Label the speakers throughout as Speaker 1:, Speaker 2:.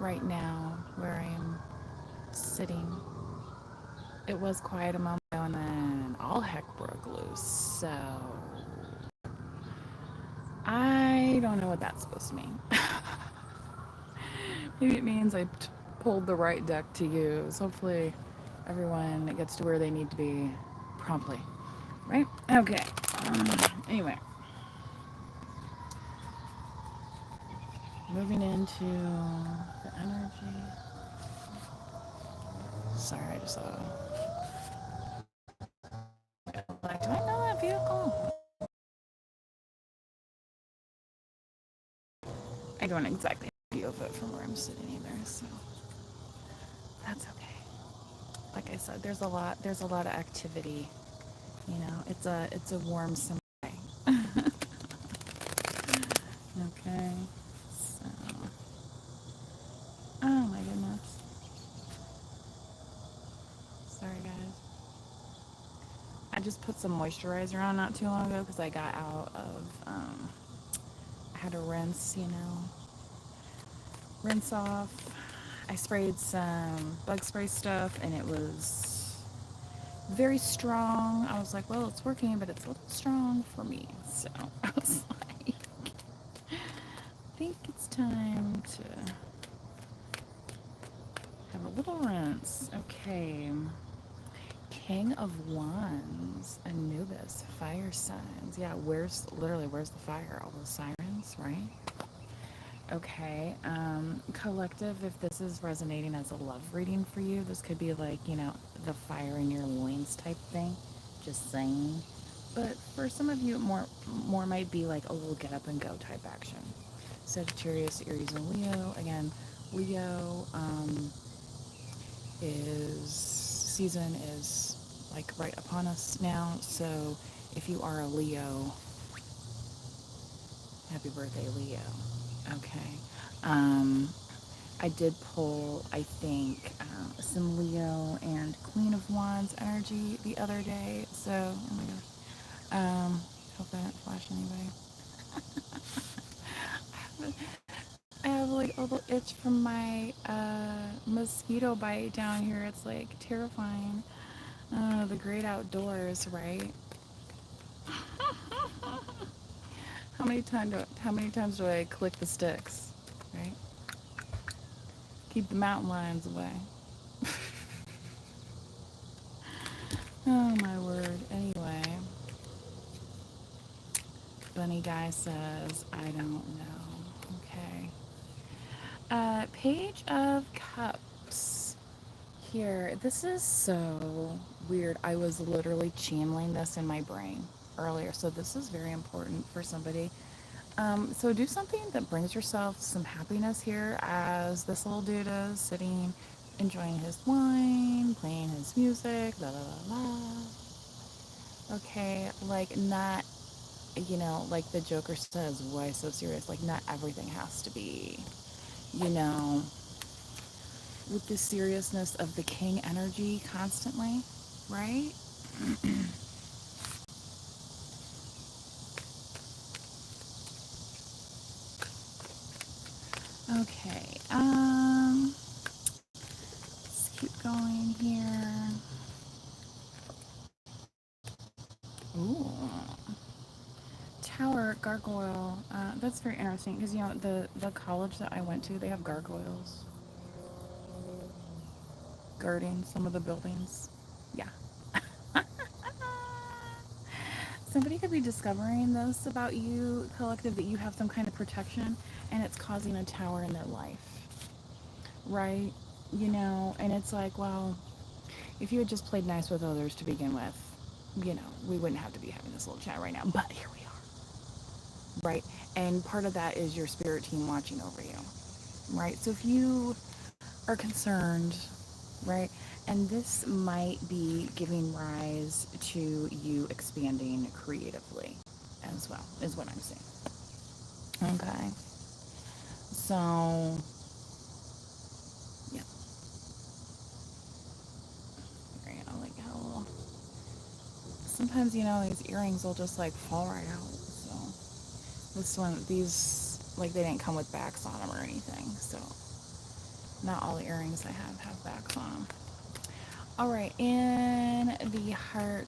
Speaker 1: right now where I am sitting. It was quiet a moment ago and then all heck broke loose. So I don't know what that's supposed to mean. Maybe it means I pulled the right deck to use. Hopefully everyone gets to where they need to be promptly. Right? Okay. Anyway, moving into the energy. Sorry, I just like, do I know that vehicle? I don't exactly have a view of it from where I'm sitting either, so that's okay. Like I said, there's a lot of activity. You know, it's a warm summer day. Okay. So, oh my goodness. Sorry guys. I just put some moisturizer on not too long ago because I got out of I had to rinse off. I sprayed some bug spray stuff and it was very strong. I was like, well, it's working, but it's a little strong for me. So I was like, I think it's time to have a little rinse. Okay. King of Wands, Anubis, fire signs. Yeah, where's the fire? All those sirens, right? Okay. Collective, if this is resonating as a love reading for you, this could be like, the fire in your loins type thing. Just saying. But for some of you, more might be like a little get up and go type action. Sagittarius, Aries, and Leo. Again, Leo is season is like right upon us now. So if you are a Leo, happy birthday, Leo. Okay. Um, I did pull, I think, some Leo and Queen of Wands energy the other day. So, oh my gosh. Hope I didn't flash anybody. I have like a little itch from my mosquito bite down here. It's like terrifying. The great outdoors, right? How many times do I click the sticks? Right? Keep the mountain lions away. Oh my word. Anyway, Bunny Guy says, I don't know. Okay. Page of Cups. Here. This is so weird. I was literally channeling this in my brain earlier. So this is very important for somebody. So do something that brings yourself some happiness here as this little dude is sitting, enjoying his wine, playing his music, la la la la. Okay, like not, like the Joker says, why so serious? Like not everything has to be, you know, with the seriousness of the king energy constantly, right? Okay, let's keep going here. Ooh. Tower gargoyle. That's very interesting because the college that I went to, they have gargoyles guarding some of the buildings. Yeah. Somebody could be discovering this about you, collective, that you have some kind of protection and it's causing a tower in their life. Right? And it's like, well, if you had just played nice with others to begin with, we wouldn't have to be having this little chat right now. But here we are. Right? And part of that is your spirit team watching over you. Right? So if you are concerned, right, and this might be giving rise to you expanding creatively as well, is what I'm saying. Okay. So, yeah. Like how sometimes, these earrings will just like fall right out. So, these, like, they didn't come with backs on them or anything. So, Not all the earrings I have backs on them. All right, in the heart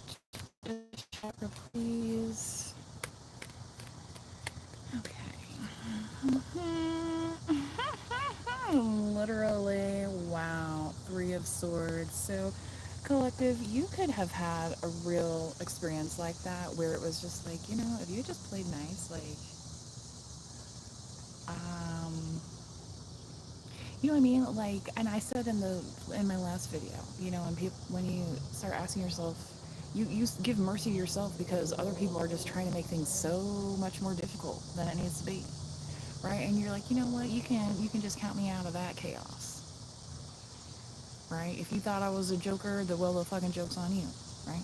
Speaker 1: chakra, please. Okay. Literally, wow. Three of Swords. So, collective, you could have had a real experience like that where it was just like, if you just played nice, like, um, you know what I mean? Like, and I said in my last video, when you start asking yourself, you give mercy to yourself because other people are just trying to make things so much more difficult than it needs to be, right? And you're like, you know what? You can just count me out of that chaos, right? If you thought I was a joker, the fucking joke's on you, right?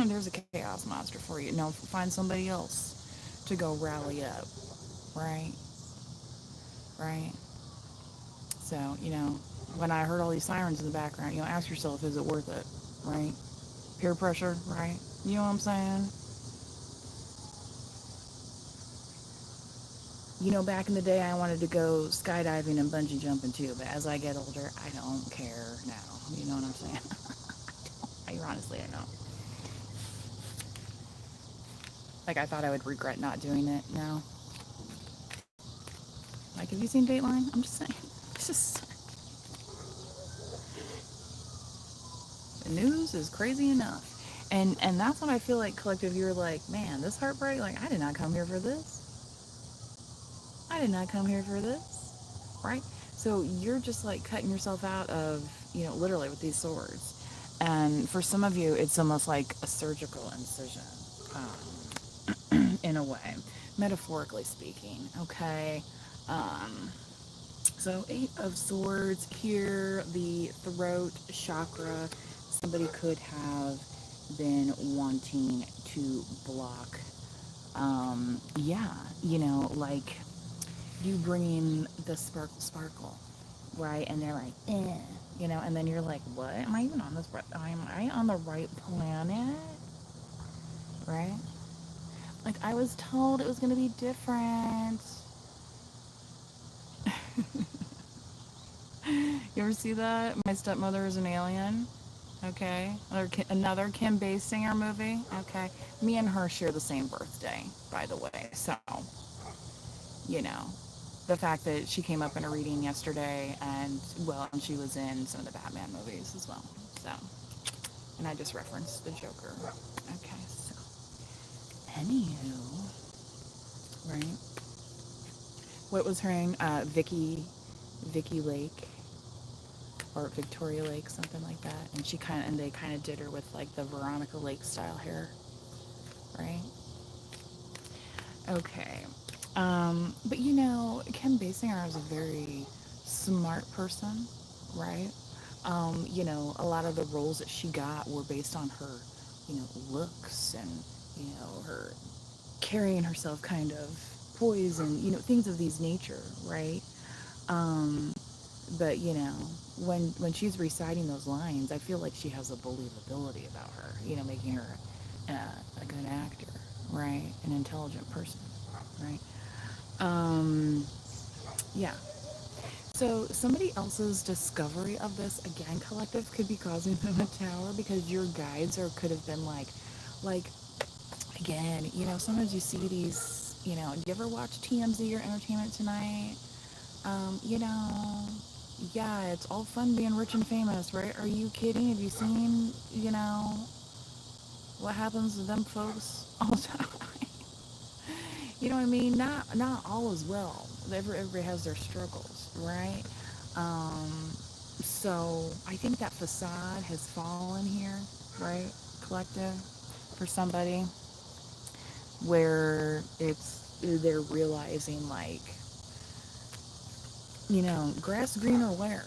Speaker 1: There's a chaos monster for you. No, find somebody else to go rally up, right? Right? So, when I heard all these sirens in the background, ask yourself, is it worth it? Right? Peer pressure, right? You know what I'm saying? Back in the day, I wanted to go skydiving and bungee jumping too, but as I get older, I don't care now. You know what I'm saying? Honestly, I don't. Like, I thought I would regret not doing it now. Like, have you seen Dateline? I'm just saying. It's just, the news is crazy enough. And that's when I feel like, collective, you're like, man, this heartbreak, like, I did not come here for this. I did not come here for this, right? So you're just like cutting yourself out of, literally with these swords. And for some of you, it's almost like a surgical incision, in a way, metaphorically speaking, okay? Um, so, Eight of Swords here, the throat chakra. Somebody could have been wanting to block, yeah, like you bringing the sparkle, right? And they're like, and then you're like, what? Am I even on this? Am I on the right planet? Right? Like, I was told it was gonna be different. You ever see that? My stepmother is an alien. Okay, another Kim Basinger movie. Okay, me and her share the same birthday, by the way. So, you know, the fact that she came up in a reading yesterday, and she was in some of the Batman movies as well. So, and I just referenced the Joker. Okay, so anywho, right? What was her name? Vicky Lake or Victoria Lake, something like that. And they kind of did her with like the Veronica Lake style hair, right? Okay. But Kim Basinger is a very smart person, right? A lot of the roles that she got were based on her, looks and, her carrying herself kind of poise and, things of these nature, right? Um, but, when she's reciting those lines, I feel like she has a believability about her, making her a good actor, right? An intelligent person, right? Um, yeah. So somebody else's discovery of this, again, collective, could be causing them a tower because your guides could have been like, again, sometimes you see these, do you ever watch TMZ or Entertainment Tonight? Yeah, it's all fun being rich and famous, right? Are you kidding? Have you seen, what happens to them folks all the time? You know what I mean? Not all is well. Everybody has their struggles, right? Um, so I think that facade has fallen here, right? Collective for somebody where they're realizing like, grass greener where?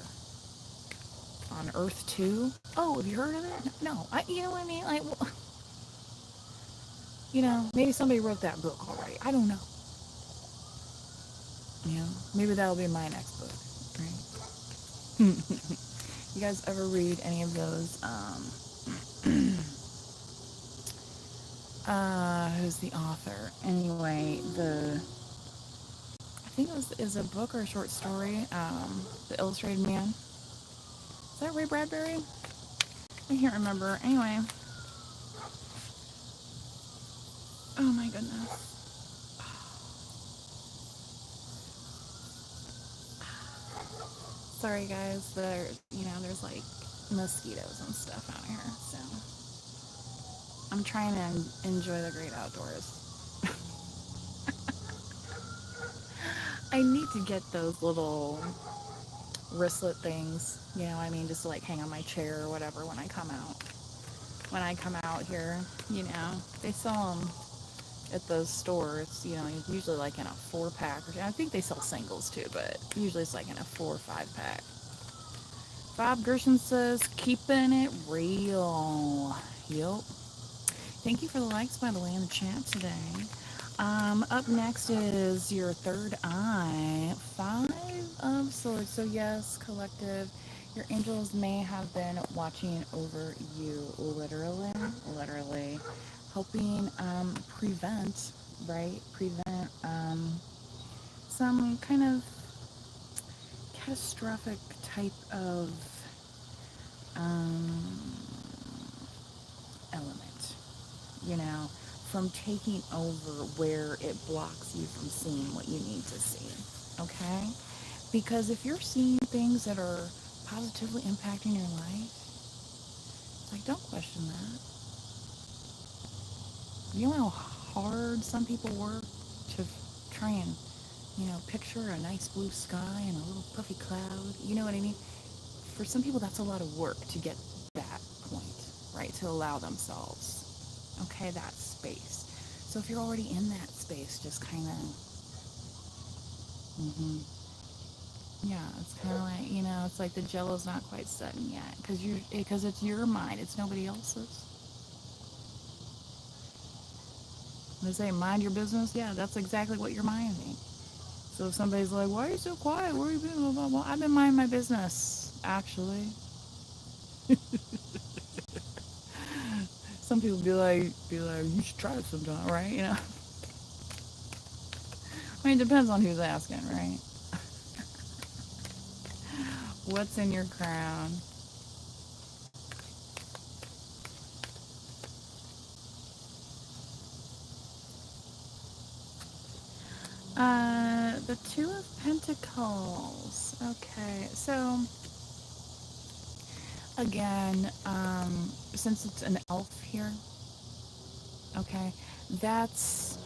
Speaker 1: On Earth too? Oh, have you heard of it? No, you know what I mean? Like, well, maybe somebody wrote that book already. I don't know. Maybe that'll be my next book, right? You guys ever read any of those? Who's the author? Anyway, I think it was is a book or a short story. The Illustrated Man. Is that Ray Bradbury? I can't remember. Anyway, oh my goodness. Sorry guys, there's like mosquitoes and stuff out here, so I'm trying to enjoy the great outdoors. I need to get those little wristlet things, just to like hang on my chair or whatever when I come out. When I come out here, they sell them at those stores, usually like in a 4-pack. I think they sell singles too, but usually it's like in a 4 or 5-pack. Bob Gershon says, keeping it real. Yep. Thank you for the likes, by the way, in the chat today. Up next is your third eye. 5 of Swords. So yes, collective, your angels may have been watching over you, literally, helping prevent, right? Prevent some kind of catastrophic type of um, element, from taking over where it blocks you from seeing what you need to see, okay? Because if you're seeing things that are positively impacting your life, like, don't question that. You know how hard some people work to try and, picture a nice blue sky and a little puffy cloud? You know what I mean? For some people, that's a lot of work to get that point, right? To allow themselves, okay, that space. So if you're already in that space, just kind of, yeah, it's kind of like, it's like the jello's not quite setting yet, because it's your mind, it's nobody else's. They say, mind your business. Yeah, that's exactly what you're minding. So if somebody's like, why are you so quiet? Where have you been? Blah, blah, blah. I've been minding my business, actually. Some people be like, you should try it sometime, right? I mean, it depends on who's asking, right? What's in your crown? The Two of Pentacles. Okay, so again, since it's an elf here, okay, that's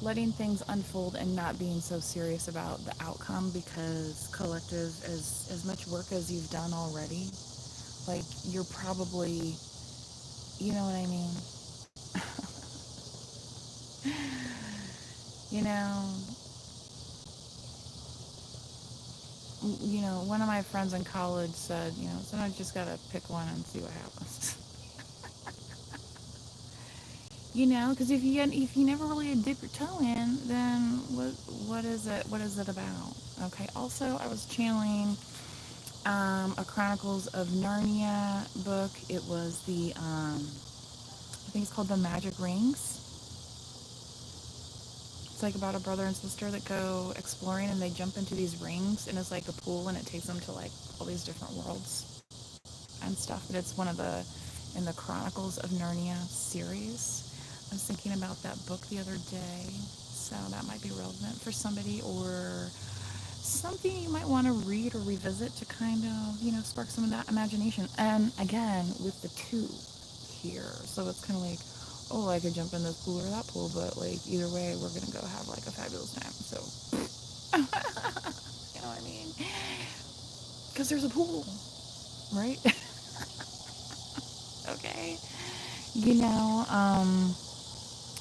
Speaker 1: letting things unfold and not being so serious about the outcome, because collective, as much work as you've done already, like, you're probably, you know what I mean? you know one of my friends in college said, sometimes you just gotta pick one and see what happens. Because if you never really dip your toe in, then what is it about? Okay. Also, I was channeling a Chronicles of Narnia book. It was I think it's called The Magic Rings. It's like about a brother and sister that go exploring, and they jump into these rings, and it's like a pool, and it takes them to like all these different worlds and stuff. But it's in the Chronicles of Narnia series. I was thinking about that book the other day, so that might be relevant for somebody, or something you might want to read or revisit to kind of, spark some of that imagination. And again, with the 2 here, so it's kind of like, oh, I could jump in this pool or that pool, but like either way, we're gonna go have like a fabulous time. So, you know what I mean? Because there's a pool, right? Okay.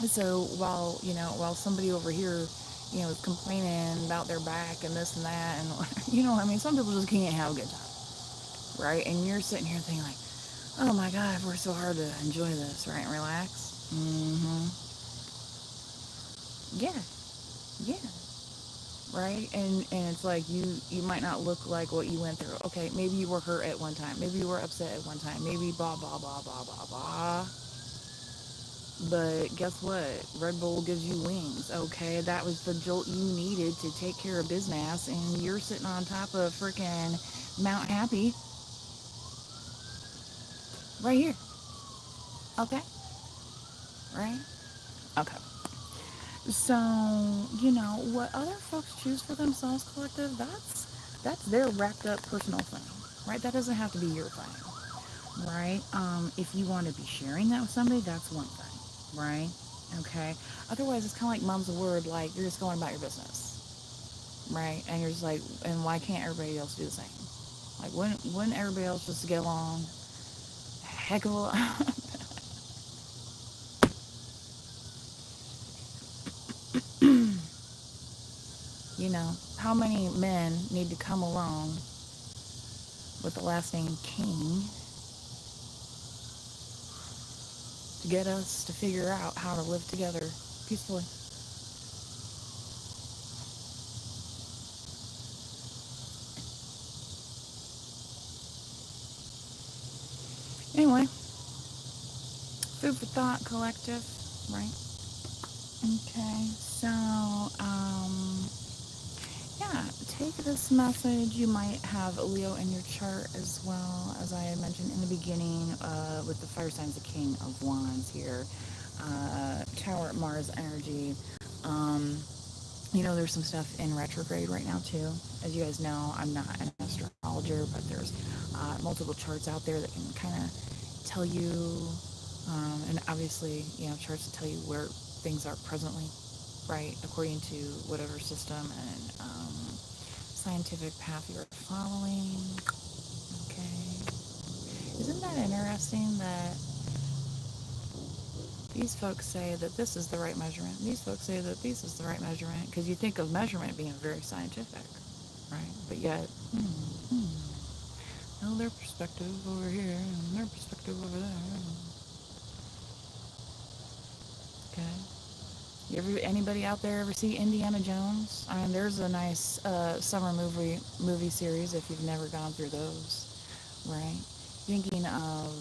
Speaker 1: So while somebody over here, is complaining about their back and this and that, and some people just can't have a good time, right? And you're sitting here thinking like, oh my God, I've worked so hard to enjoy this, right? And relax. Yeah, yeah, right. And it's like you might not look like what you went through. Okay, maybe you were hurt at one time. Maybe you were upset at one time. Maybe blah blah blah blah blah blah. But guess what? Red Bull gives you wings, okay? That was the jolt you needed to take care of business, and you're sitting on top of freaking Mount Happy right here, okay? Right? Okay. So, what other folks choose for themselves, collective, that's their wrapped up personal thing, right? That doesn't have to be your thing, right? If you want to be sharing that with somebody, that's one thing, right? Okay. Otherwise, it's kind of like mom's word, like you're just going about your business, right? And you're just like, and why can't everybody else do the same? Like, wouldn't everybody else just get along a heck of a lot? How many men need to come along with the last name King to get us to figure out how to live together peacefully? Anyway, food for thought, collective, right? Okay, so, yeah, take this message. You might have a Leo in your chart as well, as I mentioned in the beginning, with the fire signs, the King of Wands here, Tower Mars energy. Um, there's some stuff in retrograde right now too. As you guys know, I'm not an astrologer, but there's multiple charts out there that can kind of tell you, and obviously, charts to tell you where things are presently, right, according to whatever system and scientific path you're following. Okay. Isn't that interesting that these folks say that this is the right measurement? These folks say that this is the right measurement because you think of measurement being very scientific, right? But yet, no, their perspective over here and their perspective over there. Okay. Anybody out there ever see Indiana Jones? I mean, there's a nice summer movie series if you've never gone through those, right? Thinking of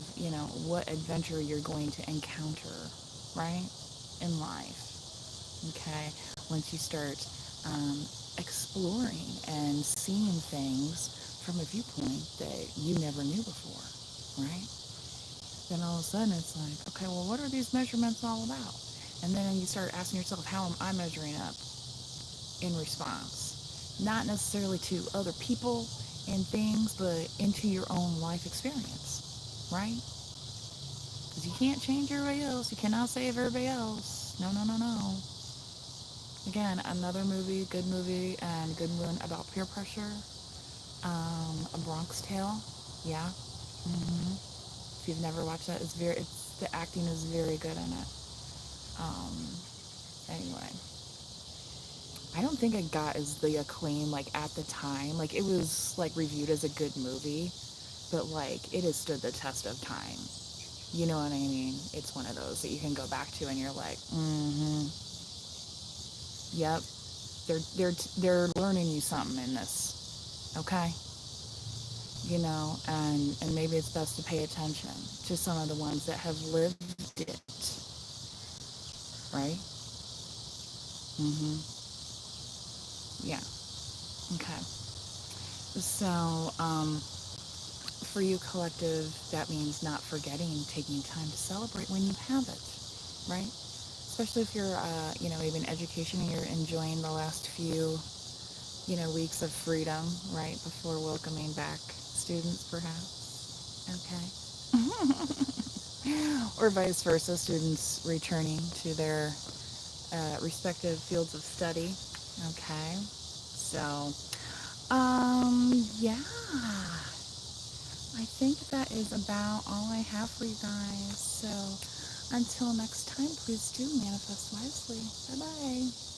Speaker 1: what adventure you're going to encounter, right, in life. Okay, once you start exploring and seeing things from a viewpoint that you never knew before, right? Then all of a sudden it's like, okay, well, what are these measurements all about? And then you start asking yourself, how am I measuring up in response? Not necessarily to other people and things, but into your own life experience, right? Because you can't change everybody else. You cannot save everybody else. No, no, no, no. Again, another movie, good movie, and good one about peer pressure. A Bronx Tale. Yeah. hmm If you've never watched that, the acting is very good in it. Um, anyway, I don't think it got as the acclaim like at the time. Like it was like reviewed as a good movie, but like it has stood the test of time. You know what I mean? It's one of those that you can go back to and you're like, yep, they're learning you something in this, okay? And maybe it's best to pay attention to some of the ones that have lived it, right? Mm-hmm. Yeah. Okay. So, for you, collective, that means not forgetting, taking time to celebrate when you have it, right? Especially if you're, maybe in education and you're enjoying the last few, weeks of freedom, right, before welcoming back students, perhaps. Okay. Or vice versa, students returning to their respective fields of study. Okay. So, yeah. I think that is about all I have for you guys. So, until next time, please do manifest wisely. Bye bye.